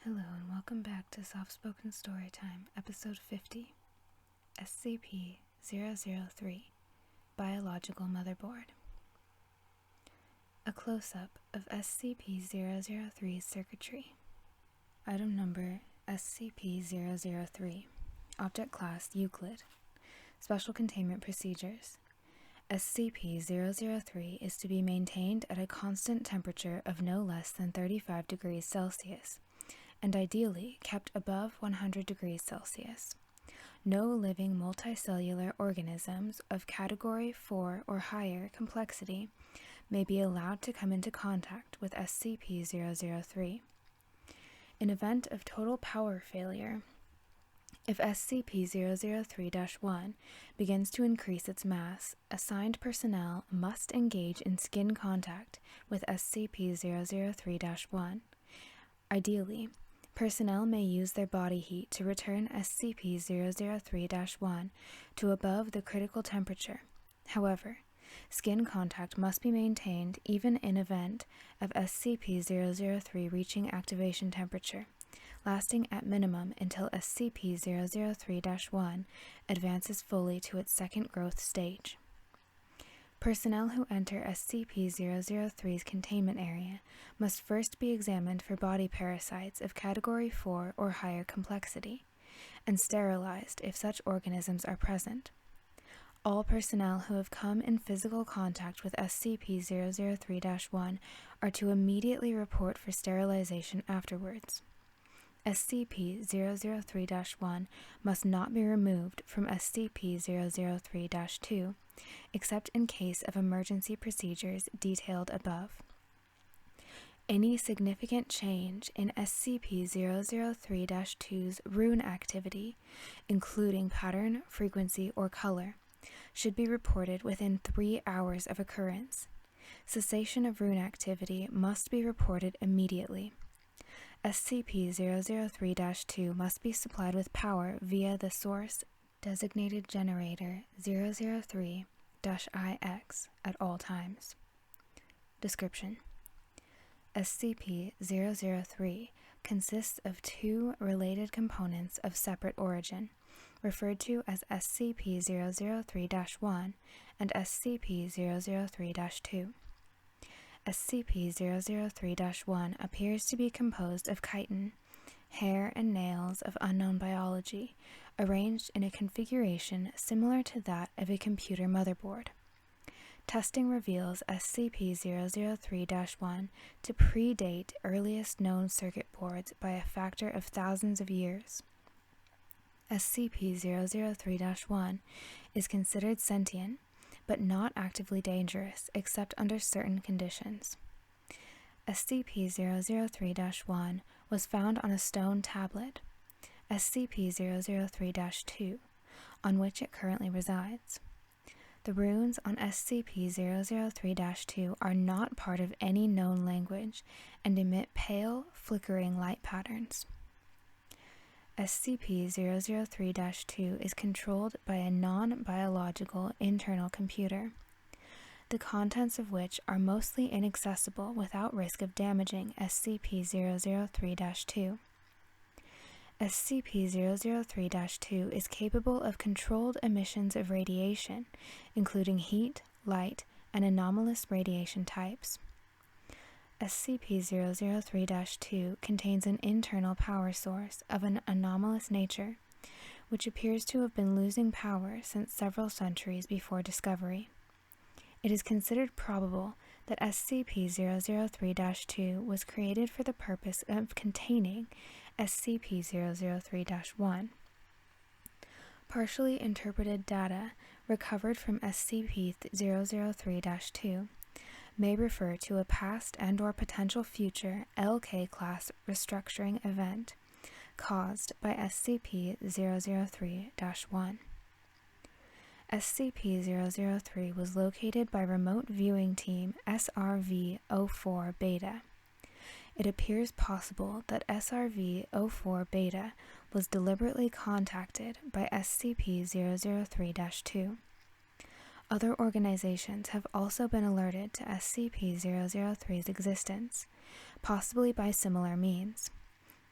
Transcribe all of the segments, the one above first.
Hello and welcome back to Soft Spoken Storytime, Episode 50, SCP-003, Biological Motherboard. A close-up of SCP-003's circuitry. Item number SCP-003, Object Class Euclid. Special Containment Procedures. SCP-003 is to be maintained at a constant temperature of no less than 35 degrees Celsius, and ideally kept above 100 degrees Celsius. No living multicellular organisms of Category 4 or higher complexity may be allowed to come into contact with SCP-003. In event of total power failure, if SCP-003-1 begins to increase its mass, assigned personnel must engage in skin contact with SCP-003-1. Ideally, personnel may use their body heat to return SCP-003-1 to above the critical temperature. However, skin contact must be maintained even in event of SCP-003 reaching activation temperature, lasting at minimum until SCP-003-1 advances fully to its second growth stage. Personnel who enter SCP-003's containment area must first be examined for body parasites of Category 4 or higher complexity, and sterilized if such organisms are present. All personnel who have come in physical contact with SCP-003-1 are to immediately report for sterilization afterwards. SCP-003-1 must not be removed from SCP-003-2, except in case of emergency procedures detailed above. Any significant change in SCP-003-2's rune activity, including pattern, frequency, or color, should be reported within 3 hours of occurrence. Cessation of rune activity must be reported immediately. SCP-003-2 must be supplied with power via the source designated generator 003-IX at all times. Description: SCP-003 consists of 2 related components of separate origin, referred to as SCP-003-1 and SCP-003-2. SCP-003-1 appears to be composed of chitin, hair and nails of unknown biology, arranged in a configuration similar to that of a computer motherboard. Testing reveals SCP-003-1 to predate earliest known circuit boards by a factor of thousands of years. SCP-003-1 is considered sentient, but not actively dangerous except under certain conditions. SCP-003-1 was found on a stone tablet, SCP-003-2, on which it currently resides. The runes on SCP-003-2 are not part of any known language and emit pale, flickering light patterns. SCP-003-2 is controlled by a non-biological internal computer, the contents of which are mostly inaccessible without risk of damaging SCP-003-2. SCP-003-2 is capable of controlled emissions of radiation, including heat, light, and anomalous radiation types. SCP-003-2 contains an internal power source of an anomalous nature, which appears to have been losing power since several centuries before discovery. It is considered probable that SCP-003-2 was created for the purpose of containing SCP-003-1. Partially interpreted data recovered from SCP-003-2 may refer to a past and/or potential future LK-class restructuring event caused by SCP-003-1. SCP-003 was located by Remote Viewing Team SRV-04-Beta. It appears possible that SRV-04-Beta was deliberately contacted by SCP-003-2. Other organizations have also been alerted to SCP-003's existence, possibly by similar means.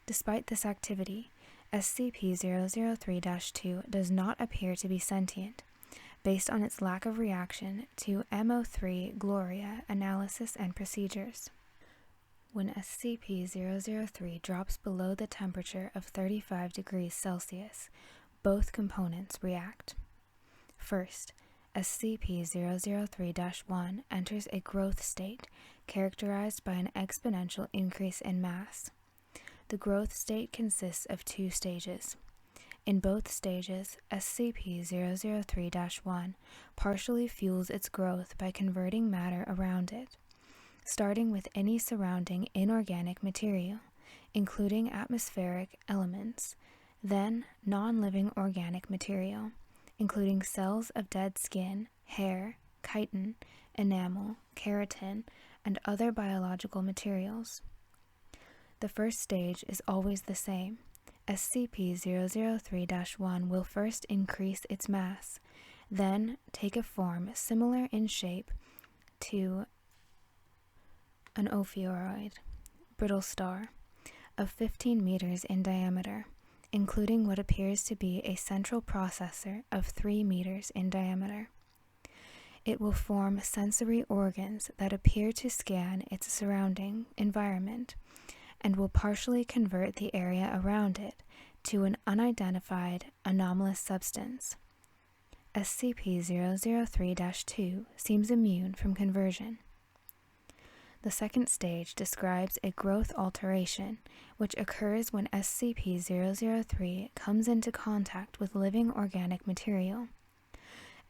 Despite this activity, SCP-003-2 does not appear to be sentient, based on its lack of reaction to MO3 Gloria analysis and procedures. When SCP-003 drops below the temperature of 35 degrees Celsius, both components react. First, SCP-003-1 enters a growth state characterized by an exponential increase in mass. The growth state consists of two stages. In both stages, SCP-003-1 partially fuels its growth by converting matter around it, starting with any surrounding inorganic material, including atmospheric elements, then non-living organic material, including cells of dead skin, hair, chitin, enamel, keratin, and other biological materials. The first stage is always the same. SCP-003-1 will first increase its mass, then take a form similar in shape to an ophiuroid, brittle star, of 15 meters in diameter, including what appears to be a central processor of 3 meters in diameter. It will form sensory organs that appear to scan its surrounding environment, and will partially convert the area around it to an unidentified anomalous substance. SCP-003-2 seems immune from conversion. The second stage describes a growth alteration, which occurs when SCP-003 comes into contact with living organic material.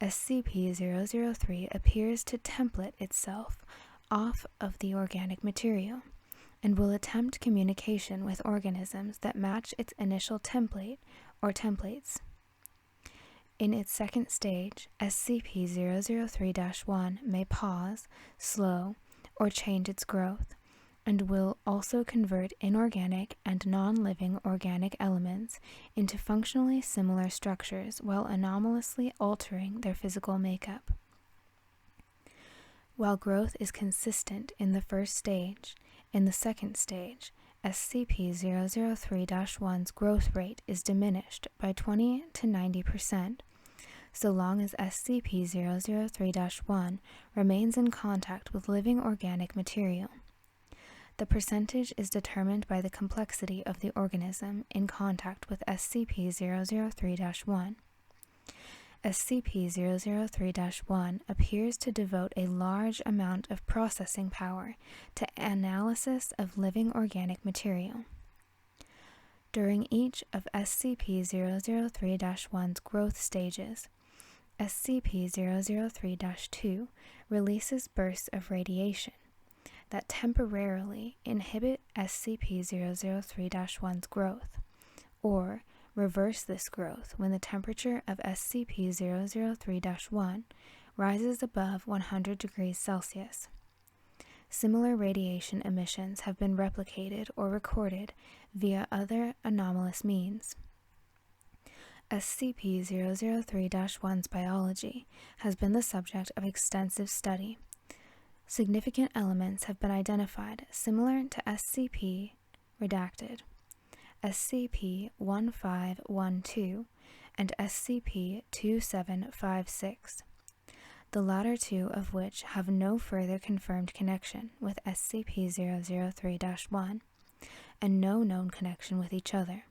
SCP-003 appears to template itself off of the organic material, and will attempt communication with organisms that match its initial template or templates. In its second stage, SCP-003-1 may pause, slow, or change its growth, and will also convert inorganic and non-living organic elements into functionally similar structures while anomalously altering their physical makeup. While growth is consistent in the first stage, in the second stage, SCP-003-1's growth rate is diminished by 20 to 90%, so long as SCP-003-1 remains in contact with living organic material. The percentage is determined by the complexity of the organism in contact with SCP-003-1. SCP-003-1 appears to devote a large amount of processing power to analysis of living organic material. During each of SCP-003-1's growth stages, SCP-003-2 releases bursts of radiation that temporarily inhibit SCP-003-1's growth, or reverse this growth when the temperature of SCP-003-1 rises above 100 degrees Celsius. Similar radiation emissions have been replicated or recorded via other anomalous means. SCP-003-1's biology has been the subject of extensive study. Significant elements have been identified similar to SCP-redacted, SCP-1512, and SCP-2756, the latter two of which have no further confirmed connection with SCP-003-1, and no known connection with each other,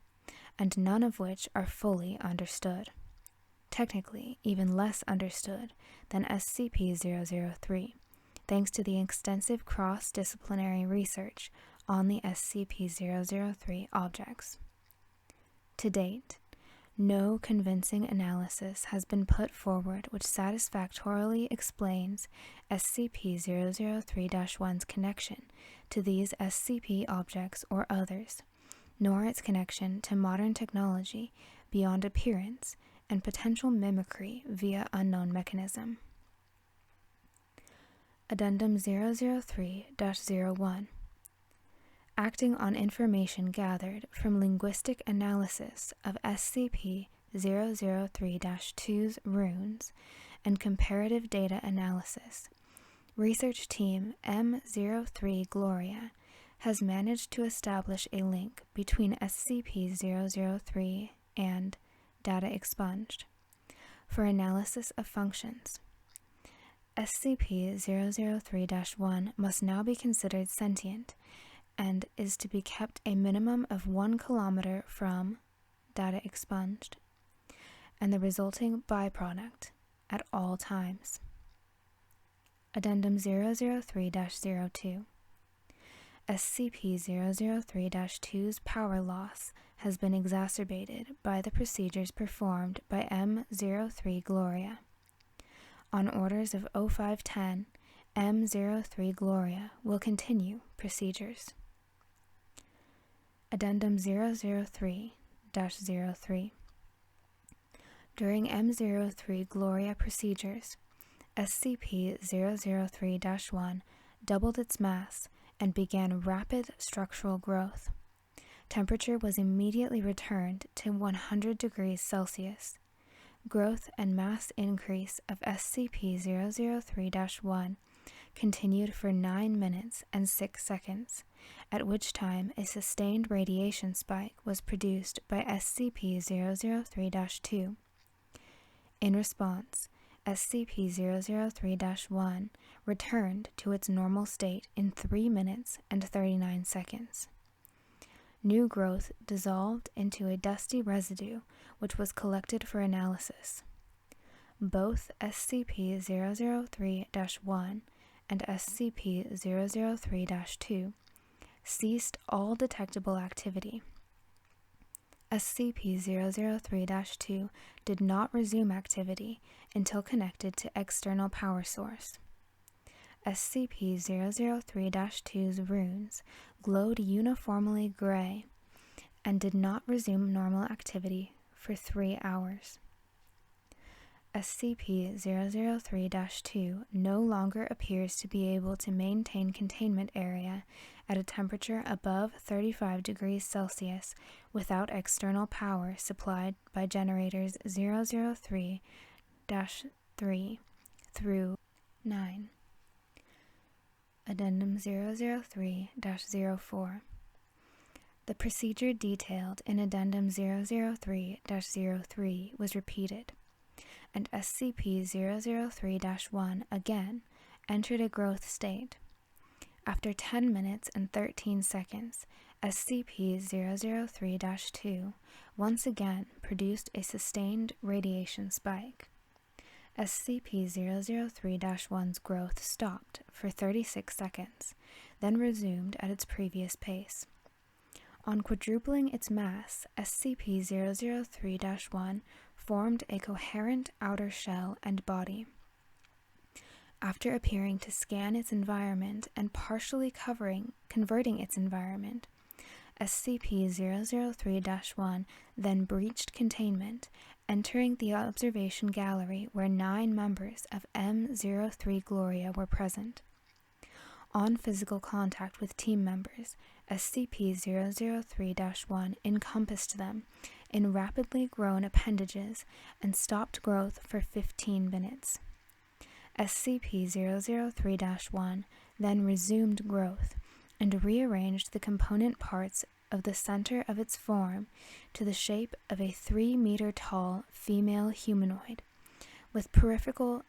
and none of which are fully understood. Technically, even less understood than SCP-003, thanks to the extensive cross-disciplinary research on the SCP-003 objects. To date, no convincing analysis has been put forward which satisfactorily explains SCP-003-1's connection to these SCP objects or others, nor its connection to modern technology beyond appearance and potential mimicry via unknown mechanism. Addendum 003-01. Acting on information gathered from linguistic analysis of SCP-003-2's runes and comparative data analysis, Research Team M03 Gloria has managed to establish a link between SCP-003 and data expunged for analysis of functions. SCP-003-1 must now be considered sentient and is to be kept a minimum of 1 kilometer from data expunged and the resulting byproduct at all times. Addendum 003-02. SCP-003-2's power loss has been exacerbated by the procedures performed by M03 Gloria. On orders of O510, M03 Gloria will continue procedures. Addendum 003-03. During M03 Gloria procedures, SCP-003-1 doubled its mass and began rapid structural growth. Temperature was immediately returned to 100 degrees Celsius. Growth and mass increase of SCP-003-1 continued for 9 minutes and 6 seconds, at which time a sustained radiation spike was produced by SCP-003-2. In response, SCP-003-1 returned to its normal state in 3 minutes and 39 seconds. New growth dissolved into a dusty residue which was collected for analysis. Both SCP-003-1 and SCP-003-2 ceased all detectable activity. SCP-003-2 did not resume activity until connected to external power source. SCP-003-2's runes glowed uniformly gray and did not resume normal activity for 3 hours. SCP-003-2 no longer appears to be able to maintain containment area at a temperature above 35 degrees Celsius without external power supplied by generators 003-3 through 9. Addendum 003-04. The procedure detailed in Addendum 003-03 was repeated, and SCP-003-1 again entered a growth state. After 10 minutes and 13 seconds, SCP-003-2 once again produced a sustained radiation spike. SCP-003-1's growth stopped for 36 seconds, then resumed at its previous pace. On quadrupling its mass, SCP-003-1 formed a coherent outer shell and body. After appearing to scan its environment and partially converting its environment, SCP-003-1 then breached containment, entering the observation gallery where 9 members of M03 Gloria were present. On physical contact with team members, SCP-003-1 encompassed them in rapidly grown appendages and stopped growth for 15 minutes. SCP-003-1 then resumed growth and rearranged the component parts of the center of its form to the shape of a 3-meter-tall female humanoid with peripheral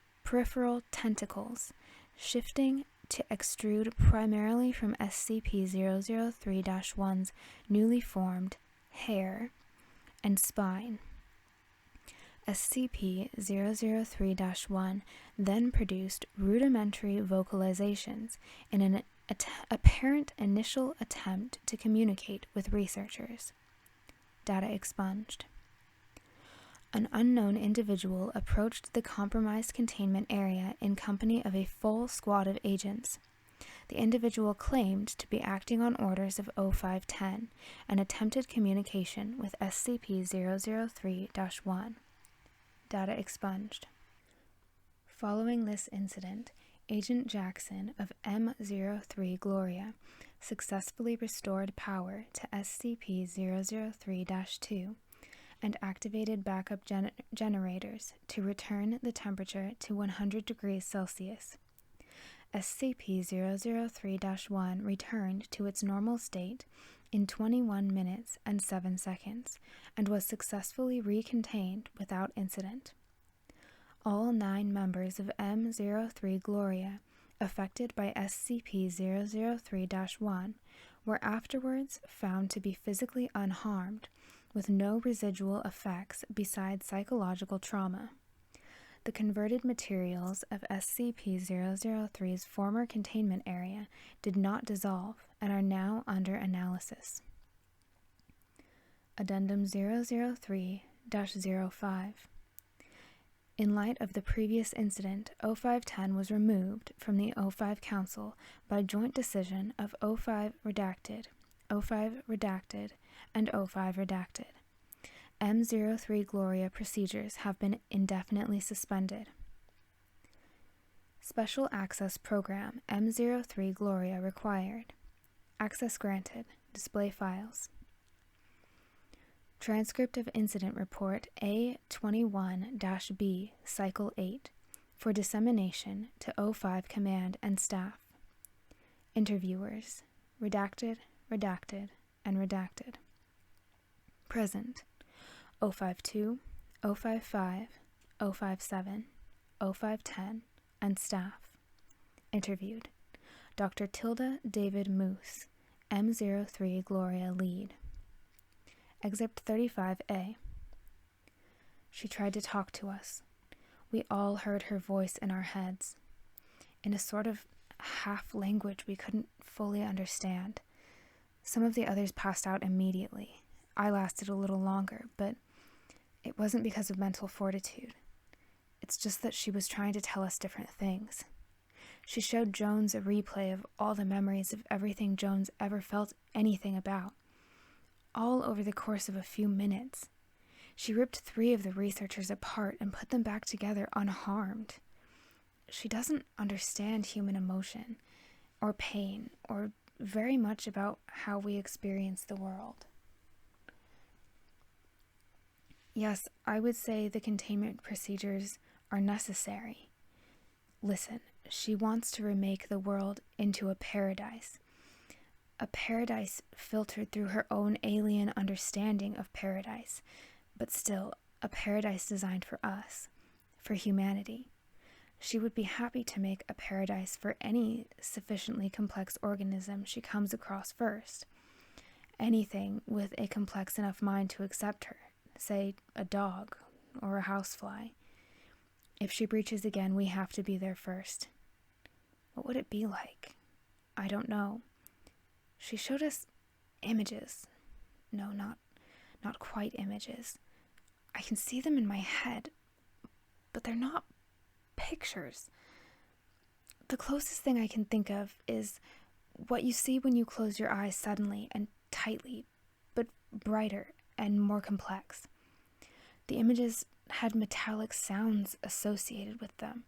tentacles, shifting to extrude primarily from SCP-003-1's newly formed hair and spine. SCP-003-1 then produced rudimentary vocalizations in an apparent initial attempt to communicate with researchers. Data expunged. An unknown individual approached the compromised containment area in company of a full squad of agents. The individual claimed to be acting on orders of O510 and attempted communication with SCP-003-1. Data expunged. Following this incident, Agent Jackson of M03 Gloria successfully restored power to SCP-003-2 and activated backup generators to return the temperature to 100 degrees Celsius. SCP-003-1 returned to its normal state in 21 minutes and 7 seconds and was successfully recontained without incident. All 9 members of M03 Gloria affected by SCP-003-1 were afterwards found to be physically unharmed, with no residual effects besides psychological trauma. The converted materials of SCP-003's former containment area did not dissolve and are now under analysis. Addendum 003-05. In light of the previous incident, O510 was removed from the O5 Council by joint decision of O5 Redacted, O5 Redacted, and O5 Redacted. M03 Gloria procedures have been indefinitely suspended. Special Access Program M03 Gloria required. Access granted. Display files. Transcript of Incident Report A21-B, Cycle 8, for dissemination to O5 Command and Staff. Interviewers: Redacted, Redacted, and Redacted. Present: O52, O55, O57, O510, and Staff. Interviewed: Dr. Tilda David Moose, M03 Gloria Lead. Excerpt 35A. She tried to talk to us. We all heard her voice in our heads, in a sort of half-language we couldn't fully understand. Some of the others passed out immediately. I lasted a little longer, but it wasn't because of mental fortitude. It's just that she was trying to tell us different things. She showed Jones a replay of all the memories of everything Jones ever felt anything about, all over the course of a few minutes. She ripped 3 of the researchers apart and put them back together unharmed. She doesn't understand human emotion, or pain, or very much about how we experience the world. Yes, I would say the containment procedures are necessary. Listen, she wants to remake the world into a paradise filtered through her own alien understanding of paradise, but still a paradise designed for us, for humanity. She would be happy to make a paradise for any sufficiently complex organism she comes across first. Anything with a complex enough mind to accept her, say a dog or a housefly. If she breaches again, we have to be there first. What would it be like? I don't know. She showed us images. No, not quite images. I can see them in my head, but they're not pictures. The closest thing I can think of is what you see when you close your eyes suddenly and tightly, but brighter and more complex. The images had metallic sounds associated with them,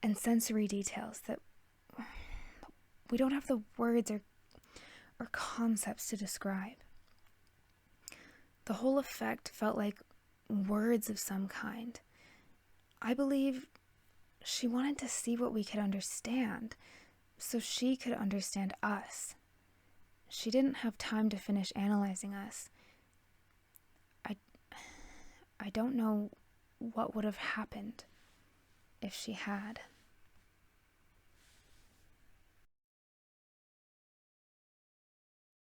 and sensory details that we don't have the words or concepts to describe. The whole effect felt like words of some kind. I believe she wanted to see what we could understand, so she could understand us. She didn't have time to finish analyzing us. I don't know what would have happened if she had.